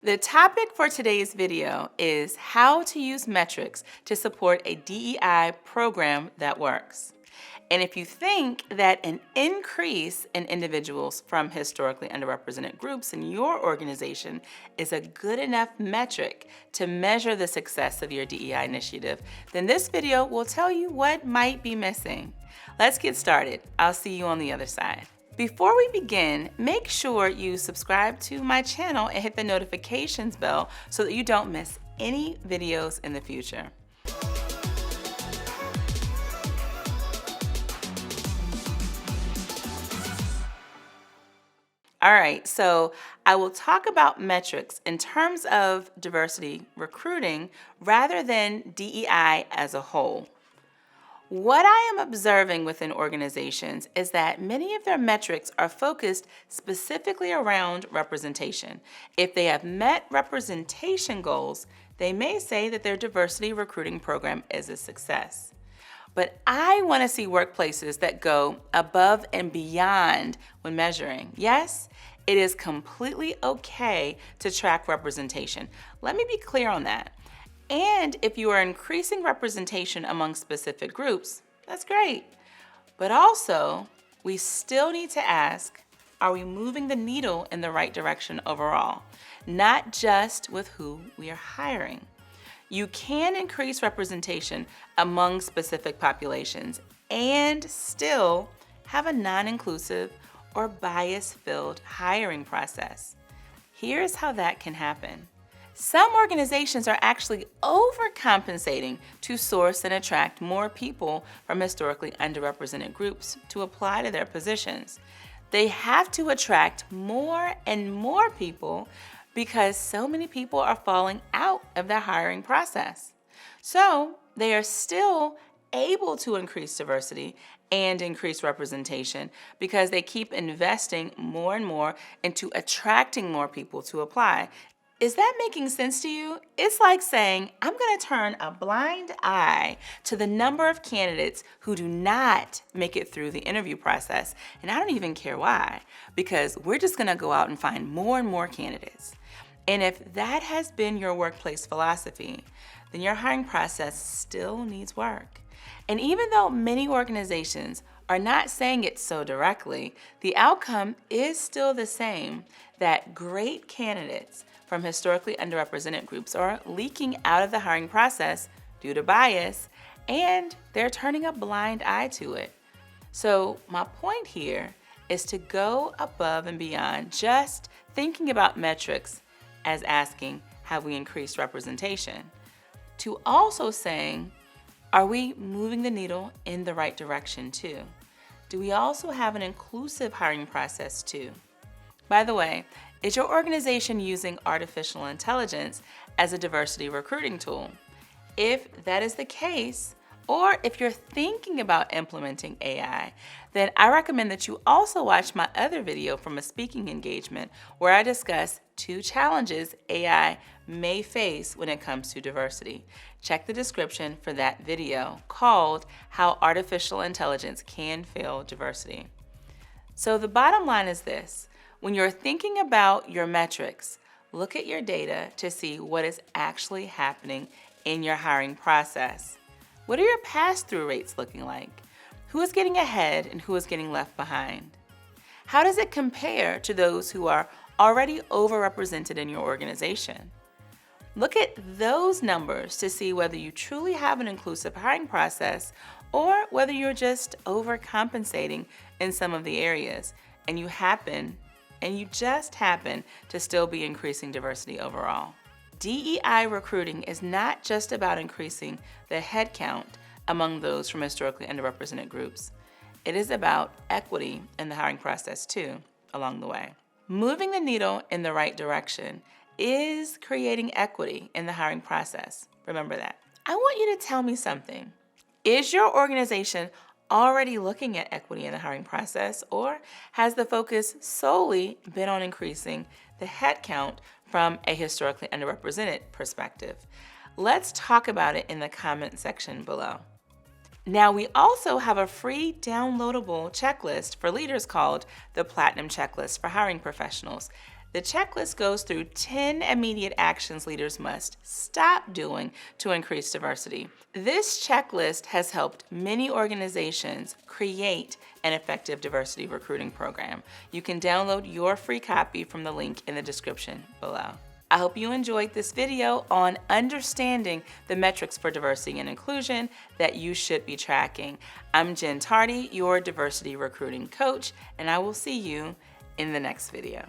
The topic for today's video is how to use metrics to support a DEI program that works. And if you think that an increase in individuals from historically underrepresented groups in your organization is a good enough metric to measure the success of your DEI initiative, then this video will tell you what might be missing. Let's get started. I'll see you on the other side. Before we begin, make sure you subscribe to my channel and hit the notifications bell so that you don't miss any videos in the future. All right, so I will talk about metrics in terms of diversity recruiting rather than DEI as a whole. What I am observing within organizations is that many of their metrics are focused specifically around representation. If they have met representation goals, they may say that their diversity recruiting program is a success. But I want to see workplaces that go above and beyond when measuring. Yes, it is completely okay to track representation. Let me be clear on that. And if you are increasing representation among specific groups, that's great. But also, we still need to ask, are we moving the needle in the right direction overall? Not just with who we are hiring. You can increase representation among specific populations and still have a non-inclusive or bias-filled hiring process. Here's how that can happen. Some organizations are actually overcompensating to source and attract more people from historically underrepresented groups to apply to their positions. They have to attract more and more people because so many people are falling out of the hiring process. So they are still able to increase diversity and increase representation because they keep investing more and more into attracting more people to apply. Is that making sense to you? It's like saying, I'm going to turn a blind eye to the number of candidates who do not make it through the interview process. And I don't even care why, because we're just going to go out and find more and more candidates. And if that has been your workplace philosophy, then your hiring process still needs work. And even though many organizations are not saying it so directly, the outcome is still the same, that great candidates from historically underrepresented groups are leaking out of the hiring process due to bias, and they're turning a blind eye to it. So my point here is to go above and beyond just thinking about metrics as asking, have we increased representation? To also saying, are we moving the needle in the right direction too? Do we also have an inclusive hiring process too? By the way, is your organization using artificial intelligence as a diversity recruiting tool? If that is the case, or if you're thinking about implementing AI, then I recommend that you also watch my other video from a speaking engagement where I discuss 2 challenges AI may face when it comes to diversity. Check the description for that video called How Artificial Intelligence Can Fail Diversity. So the bottom line is this. When you're thinking about your metrics, look at your data to see what is actually happening in your hiring process. What are your pass-through rates looking like? Who is getting ahead and who is getting left behind? How does it compare to those who are already overrepresented in your organization? Look at those numbers to see whether you truly have an inclusive hiring process or whether you're just overcompensating in some of the areas and you just happen to still be increasing diversity overall. DEI recruiting is not just about increasing the headcount among those from historically underrepresented groups. It is about equity in the hiring process too, along the way. Moving the needle in the right direction is creating equity in the hiring process. Remember that. I want you to tell me something. Is your organization already looking at equity in the hiring process, or has the focus solely been on increasing the headcount from a historically underrepresented perspective? Let's talk about it in the comment section below. Now, we also have a free downloadable checklist for leaders called the Platinum Checklist for Hiring Professionals. The checklist goes through 10 immediate actions leaders must stop doing to increase diversity. This checklist has helped many organizations create an effective diversity recruiting program. You can download your free copy from the link in the description below. I hope you enjoyed this video on understanding the metrics for diversity and inclusion that you should be tracking. I'm Jen Tardy, your diversity recruiting coach, and I will see you in the next video.